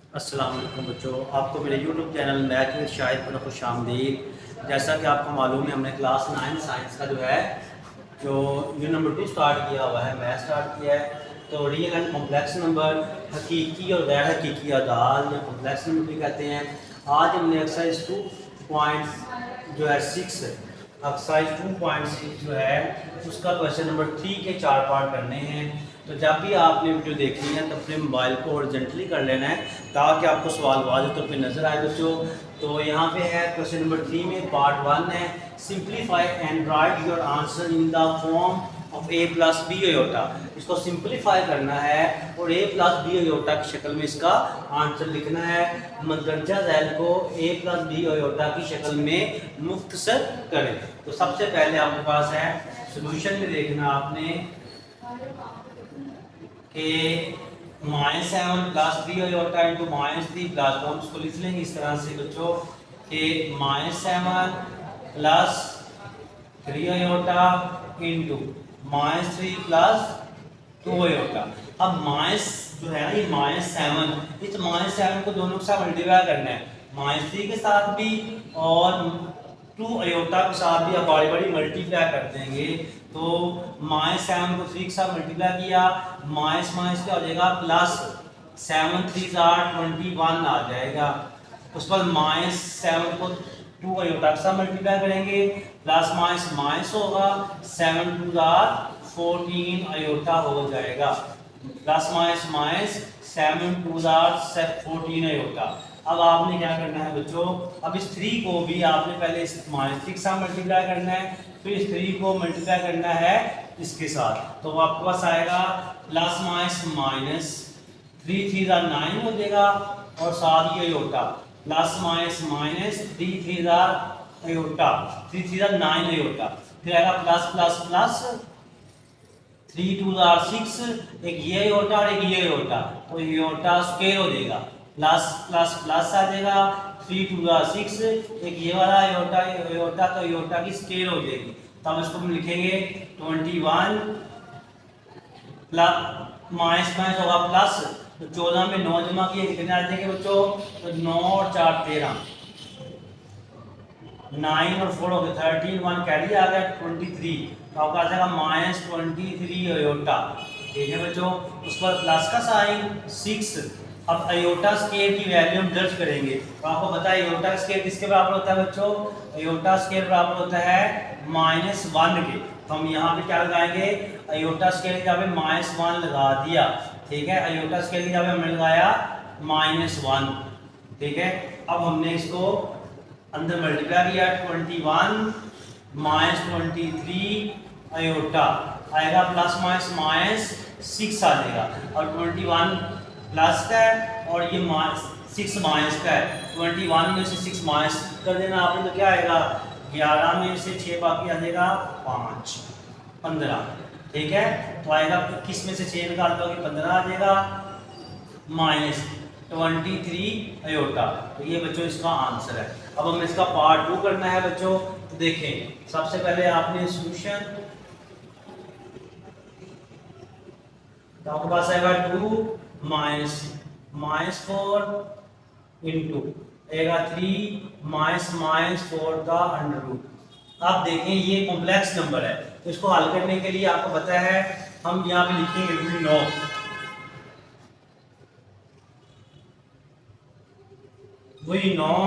अस्सलाम वालेकुम बच्चों, आपको मेरे YouTube channel math with Shahid पर खुश आमदीद। जैसा कि आपको मालूम है, हमने क्लास 9 साइंस का जो है जो यूनिट नंबर 2 स्टार्ट किया हुआ है, मैथ स्टार्ट किया है। तो रियल एंड कॉम्प्लेक्स नंबर, हकीकी और गैर हकीकी अदाद या कॉम्प्लेक्स नंबर भी कहते हैं। आज हमने एक्सरसाइज 2 जो है 6 एक्सरसाइज 2.6 जो है उसका क्वेश्चन नंबर 3 के 4 पार्ट करने हैं। तो जब भी आपने वीडियो देखनी है तो अपने मोबाइल को हॉरिजॉन्टली कर लेना है ताकि आपको सवाल वाज़ेह तौर पे नज़र आए बच्चों। तो यहाँ पे है क्वेश्चन नंबर 3 में पार्ट 1 है, simplify and write your answer in the form of a plus B iota. इसको सिंप्लीफाई करना है और a प्लस बी अयोटा की शक्ल में इसका आंसर लिखना है। मंदरजा झैल को a प्लस बी अयोटा की शक्ल में मुख्तसर करें। तो सबसे पहले आपके पास है सोल्यूशन में देखना आपने कि -7 प्लस 3 अयोटा इंटू -3 प्लस, तो हम इसको लिख लेंगे इस तरह से बच्चों कि -7 plus 3 iota into -3 plus 2 iota. अब माइनस जो है ना, ये -7, इस -7 को दोनों के साथ मल्टीप्लाई करना है, -3 के साथ भी और 2 अयोटा के साथ भी। अब बड़ी बड़ी मल्टीप्लाई कर देंगे तो -7 को 3 के साथ मल्टीप्लाई किया, माइनस माइनस क्या हो जाएगा, प्लस 7 3 21 आ जाएगा। उस पर -7 को 2 अयोटा के साथ मल्टीप्लाई करेंगे, प्लस माइनस माइनस होगा, 7 2 14 अयोटा हो जाएगा। Plus minus minus 7 2 14 iota. अब आपने क्या करना है बच्चों, अब इस 3 को भी आपने पहले इस -3 के साथ मल्टीप्लाई करना है, फिर इस 3 को मल्टीप्लाई करना है इसके साथ। तो आपके पास आएगा प्लस माइनस माइनस 3 3 9 हो जाएगा और साथ ही iota, plus minus minus 3 3 iota, 3 3 9 iota, फिर आएगा प्लस प्लस प्लस 3 2 6, एक ये अयोटा और एक ये अयोटा, तो अयोटा स्क्वायर हो जाएगा, प्लस प्लस प्लस आ जाएगा, 3 2 6, एक ये वाला अयोटा अयोटा, तो अयोटा की स्क्वायर हो जाएगी। तब इसको हम लिखेंगे 21 प्लस माइनस माइनस होगा प्लस, तो 14 में 9 जमा किए कितने आ जाएंगे बच्चों, तो 9 और 4 13, 9 और 4 हो गए 13, 1 कैरी आ गया 23, तो आपका आ जाएगा -23 अयोटा। ठीक है बच्चों, उस पर प्लस का साइन 6। अब अयोटा स्क्वायर की वैल्यू हम दर्ज करेंगे, तो आपको पता है अयोटा स्क्वायर किसके बराबर होता है बच्चों, अयोटा स्क्वायर बराबर होता है -1 के। तो हम यहाँ पे क्या लगाएंगे, अयोटा स्क्वायर की जगह पे -1 लगा दिया। ठीक है, अयोटा स्क्वायर की जगह पे हमने लगाया -1। ठीक है, अब हमने इसको अंदर मल्टीप्लाई किया, 21 -23 अयोटा आएगा, प्लस माइनस माइनस 6 आ जाएगा, और 21 प्लस का है और ये 6 माइनस का है, 21 में से 6 माइनस कर देना आपने, तो क्या आएगा 11 में से 6 बाकी आ जाएगा 5 15। ठीक है, तो आएगा 21 में से 6 निकाल दो 15 आ जाएगा, -23 अयोटा। तो ये बच्चों इसका आंसर है। अब हमें इसका पार्ट 2 करना है बच्चों। तो देखें, सबसे पहले आपने सोल्यूशन, तो आपके पास आएगा 2 -4 इंटू आएगा 3 -4 का अंडर रूट। अब देखें ये कॉम्प्लेक्स नंबर है, तो इसको हल करने के लिए आपको पता है हम यहाँ पे लिखेंगे 9, वही 9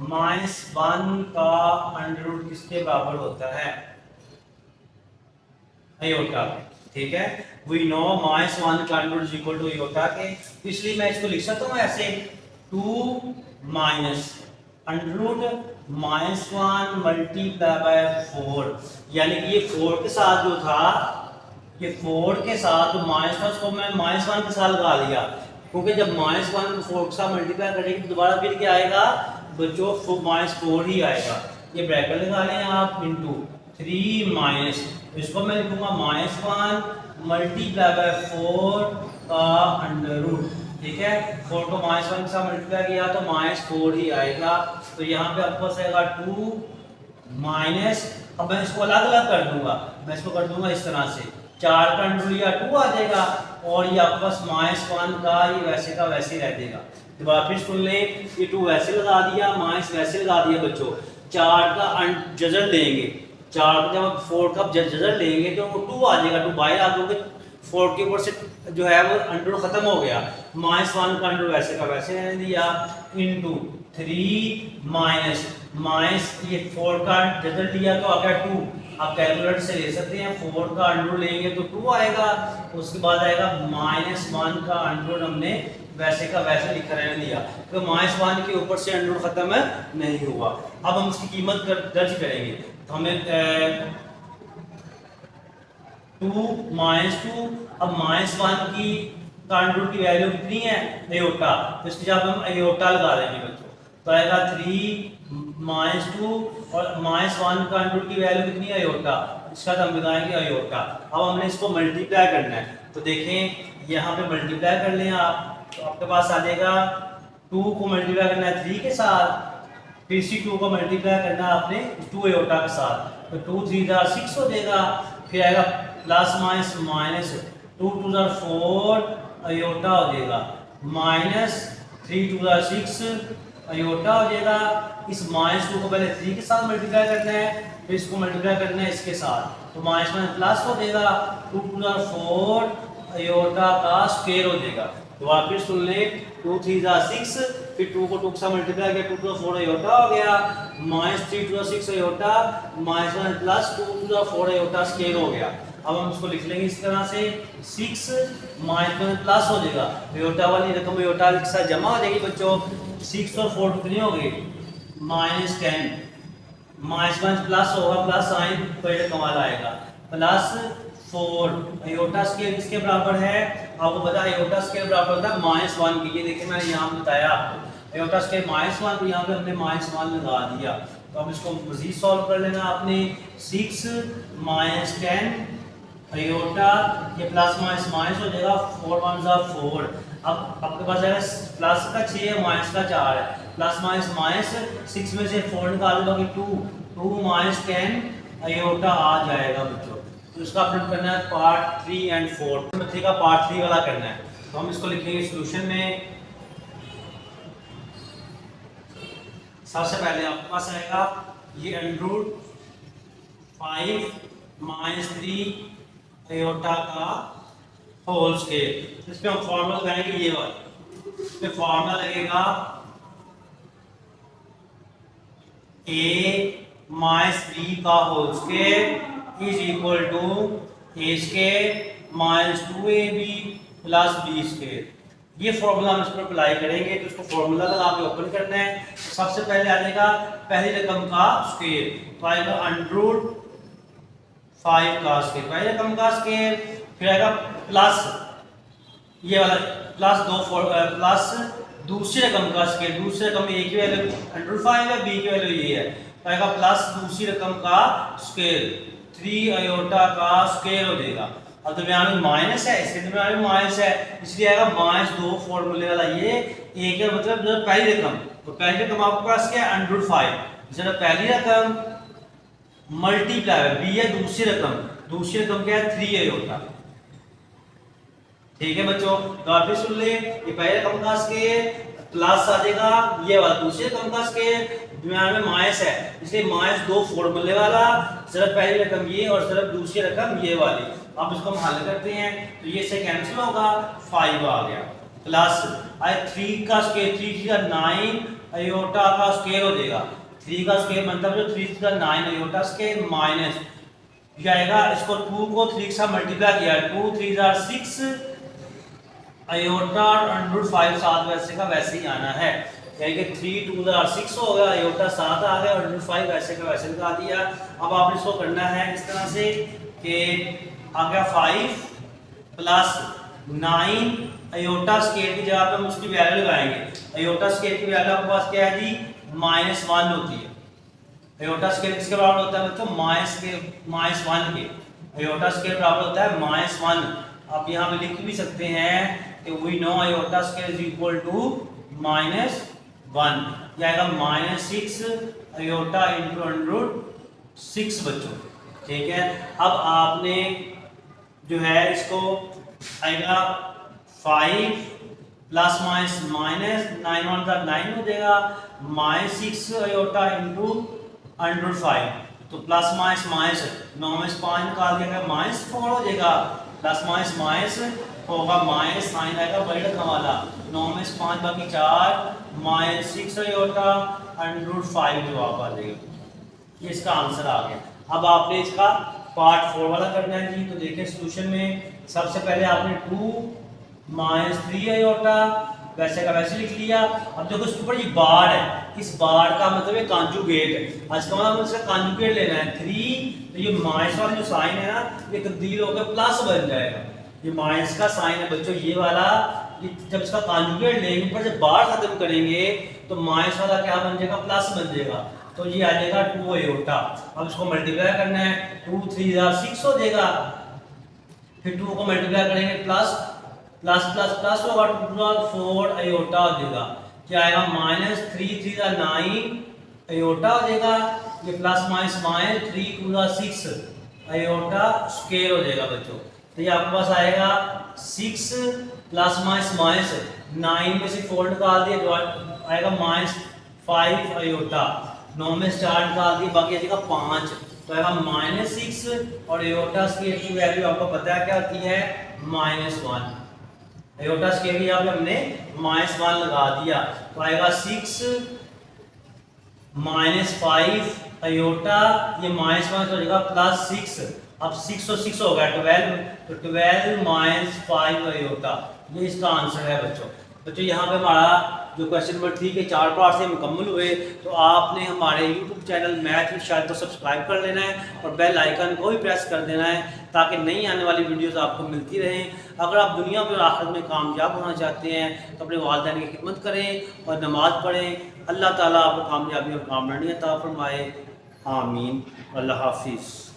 -1 का अंडर रूट किसके बराबर होता है, अयोटा। ठीक है, वही 9 -1 का under root equal to iota के। इसलिए मैं इसको लिख सकता हूँ ऐसे 2 minus under root -1 multiply by 4, यानी कि ये 4 के साथ जो था, ये 4 के साथ माइनस था उसको मैं -1 के साथ लगा लिया, क्योंकि जब -1 को 4 के साथ मल्टीप्लाई करेंगे तो दोबारा फिर क्या आएगा बच्चों, -4 ही आएगा। ये ब्रैकेट लगा लें आप, इंटू 3 माइनस, इसको मैं लिखूंगा -1 मल्टीप्लाई बाय 4 का अंडर रूट। ठीक है, 4 को -1 के साथ मल्टीप्लाई किया तो -4 ही आएगा। तो यहाँ पे आपको आएगा 2 माइनस, अब मैं इसको अलग अलग कर दूंगा, मैं इसको कर दूंगा इस तरह से 4 का अंडर लिया 2 आ जाएगा, और ये आपके पास -1 का ये वैसे का वैसे ही रह जाएगा। दोबारा फिर सुन ले, ये 2 वैसे लगा दिया, माइनस वैसे लगा दिया बच्चों। 4 का जजर लेंगे, 4 का जब 4 का जजर लेंगे तो वो 2 आ जाएगा, 2 बाहर आ दोगे 4 के ऊपर से जो है वो अंडर खत्म हो गया। -1 का अंडर वैसे का वैसे रहने दिया, इनटू 3 माइनस ये 4 का जजर लिया तो आ गया 2। आप कैलकुलेटर से ले सकते हैं, 4 का अंडर लेंगे तो 2 आएगा, उसके बाद आएगा -1 का अंडर हमने वैसे का वैसे लिखा रहने दिया, तो -1 के ऊपर से अंडर खत्म नहीं हुआ। अब हम इसकी कीमत दर्ज करेंगे, तो हमें 2 -2, अब -1 की अंडर की वैल्यू कितनी है एयोटा, तो इसकी जगह हम एयोटा लगा देंगे बच्चों, तो आएगा 3 -2 और -1 का अंडर की वैल्यू कितनी है एयोटा, इसका हम लगाएंगे एयोटा। अब हमने इसको मल्टीप्लाई करना है, तो देखें यहाँ पे मल्टीप्लाई कर लें आप, तो आपके पास आ जाएगा 2 को मल्टीप्लाई करना है 3 के साथ, फिर इसी 2 को मल्टीप्लाई करना है आपने 2 एयोटा के साथ, तो 2 3 6 हो जाएगा, फिर आएगा प्लस माइनस 2 2 4 अयोटा हो जाएगा, -3 2 6 अयोटा हो जाएगा। इस -2 को पहले 3 के साथ मल्टीप्लाई करना है, फिर इसको मल्टीप्लाई करना है इसके साथ, तो माइनस प्लस हो जाएगा, 2 2 4 अयोटा का स्क्वायर हो जाएगा। तो वापस सुन ले, 2 3 6, फिर 2 को 2 के साथ मल्टीप्लाई किया 2 2 4 अयोटा हो गया, -3 2 6 अयोटा, -1 प्लस 2 2 4 अयोटा स्क्वायर हो गया। अब हम इसको लिख लेंगे इस तरह से, 6 -1 प्लस हो जाएगा, अयोटा वाली रकम अयोटा के साथ जमा हो जाएगी बच्चों। 6 और 4 कितनी हो गई -10, -1 प्लस होगा, प्लस साइन पहले कमाल आएगा, प्लस 4 अयोटा स्केल किसके बराबर है, आपको पता है अयोटा स्केल बराबर होता है -1 की। ये देखिए मैंने यहाँ बताया आपको, अयोटा स्केल -1, तो यहाँ पे हमने -1 लगा दिया। तो अब इसको मजीद सॉल्व कर लेना आपने, 6 -10 अयोटा, ये प्लस माइनस हो जाएगा, 4 1 4। अब आपके पास है प्लस का 6 है, माइनस का 4 है, प्लस माइनस 6 में से 4 निकाल दोगे 2 2 -10 अयोटा आ जाएगा बच्चों। तो इसका प्रिंट करना है पार्ट 3 एंड 4, बच्चे का पार्ट 3 वाला करना है, तो हम इसको लिखेंगे सॉल्यूशन में। सबसे पहले आपके पास आएगा ये √5 -3 अयोटा का होल स्केल, इस पे हम फॉर्मूला लगाएंगे, ये वाला इस पे फॉर्मूला लगेगा a -b का whole square is equal to a square -2ab plus b square. ये फॉर्मूला हम इस पर अप्लाई करेंगे, तो इसको फॉर्मूला लगा के ओपन करना है। तो सबसे पहले आ जाएगा पहली रकम का स्केल, तो आएगा √5 का स्केल, पहली रकम का स्केल, फिर आएगा प्लस ये वाला प्लस दूसरी रकम का स्केल, दूसरी रकम a की वैल्यू √5 है, b की वैल्यू ये है, तो आएगा प्लस दूसरी रकम का स्केल 3 अयोटा का स्केल हो जाएगा। अब दरमियान में माइनस है, इसके दरमियान में माइनस है, इसलिए आएगा -2 फॉर्मूले वाला ये a का मतलब जो पहली रकम, तो पहली रकम आपके पास क्या है √5, जरा पहली रकम मल्टीप्लाई है, b है दूसरी रकम क्या है 3 अयोटा। ठीक है बच्चों, तो आप भी सुन ले, ये पहले रकम का स्केल प्लस आ जाएगा, ये वाला दूसरे रकम का स्केल, दरमियान में माइनस है, इसलिए -2 फॉर्मूले वाला, सिर्फ पहली रकम ये और सिर्फ दूसरी रकम ये वाली। अब इसको हम हल करते हैं, तो ये से कैंसिल होगा, 5 आ गया, प्लस 3 का स्केल, 3 का 9 अयोटा का स्केल हो जाएगा, 3 का स्केल मतलब जो 3 का 9 अयोटा स्केल माइनस जाएगा, इसको 2 को 3 के साथ मल्टीप्लाई किया, 2 3 6 अयोटा √5 साथ वैसे का वैसे ही आना है, यानी कि 3 2 6 हो गया, अयोटा 7 आ गया, और √5 वैसे का वैसे लगा दिया। अब आपने इसको करना है इस तरह से कि आ गया 5 प्लस 9 अयोटा स्केल की जगह पे हम उसकी वैल्यू लगाएंगे, अयोटा स्केल की वैल्यू आपके पास क्या है जी -1 होती है, अयोटा स्केल किसके बराबर होता है बच्चों -1 के, अयोटा स्केल बराबर होता है -1। आप यहाँ पे लिख भी सकते हैं कि we know iota square is equal to -1, यह आएगा -6 अयोटा इंटू √6 बच्चों। ठीक है, अब आपने जो है इसको आएगा 5 प्लस माइनस 9 वन का 9 हो जाएगा, -6 आयोटा इंटू √5, तो प्लस माइनस 9 में से 5 निकाल दिया गया -4 हो जाएगा, प्लस माइनस होगा माइनस साइन आएगा बड़ी रकम वाला, 9 में से 5 बाकी 4, -6 आयोटा √5 जवाब आ जाएगा। ये इसका आंसर आ गया। अब आपने इसका पार्ट 4 वाला करना है जी। तो देखिए सॉल्यूशन में सबसे पहले आपने 2 - 3 आयोटा वैसे का वैसे लिख लिया। अब देखो इसके ऊपर ये बार है, इस बार का मतलब है कॉन्जुगेट है, आज का मतलब इसका कॉन्जुगेट लेना है 3, तो ये माइनस वाला जो साइन है ना ये तब्दील होकर प्लस बन जाएगा। ये माइनस का साइन है बच्चों ये वाला, जब इसका कॉन्जुगेट लेंगे ऊपर जब बार खत्म करेंगे तो माइनस वाला क्या बन जाएगा, प्लस बन जाएगा, तो ये आ जाएगा 2 आयोटा। अब इसको मल्टीप्लाई करना है, 2 3 6 हो जाएगा, फिर 2 को मल्टीप्लाई करेंगे प्लस प्लस प्लस प्लस होगा, 2 4 आयोटा हो जाएगा, क्या आएगा -3 3 9 आयोटा हो जाएगा, ये plus minus minus 3 2 6 iota square हो जाएगा बच्चों। तो ये आपके पास आएगा 6 प्लस माइनस 9 में से 4 निकाल दिया जो आएगा -5 आयोटा, 9 में से 4 निकाल दिए बाकी आएगा 5, तो आएगा -6 और आयोटा स्क्वायर की वैल्यू आपको पता है क्या होती है -1। आयोटा स्क्वायर की यहाँ पे हमने -1 लगा दिया, तो आएगा 6 -5 आयोटा, ये -1 हो जाएगा +6, अब 6 और 6 होगा 12, तो 12 - 5 आयोटा, ये इसका आंसर है बच्चों। यहाँ पे हमारा जो क्वेश्चन नंबर 3 के 4 पार्ट से मुकम्मल हुए, तो आपने हमारे YouTube channel math with Shahid को सब्सक्राइब कर लेना है और बेल आइकन को भी प्रेस कर देना है ताकि नई आने वाली वीडियोस आपको मिलती रहें। अगर आप दुनिया में और आखिरत में कामयाब होना चाहते हैं तो अपने वालिदैन की खिदमत करें और नमाज़ पढ़ें। अल्लाह ताला आपको कामयाबी और कामरानी अता फरमाए। आमीन। अल्लाह हाफिज़।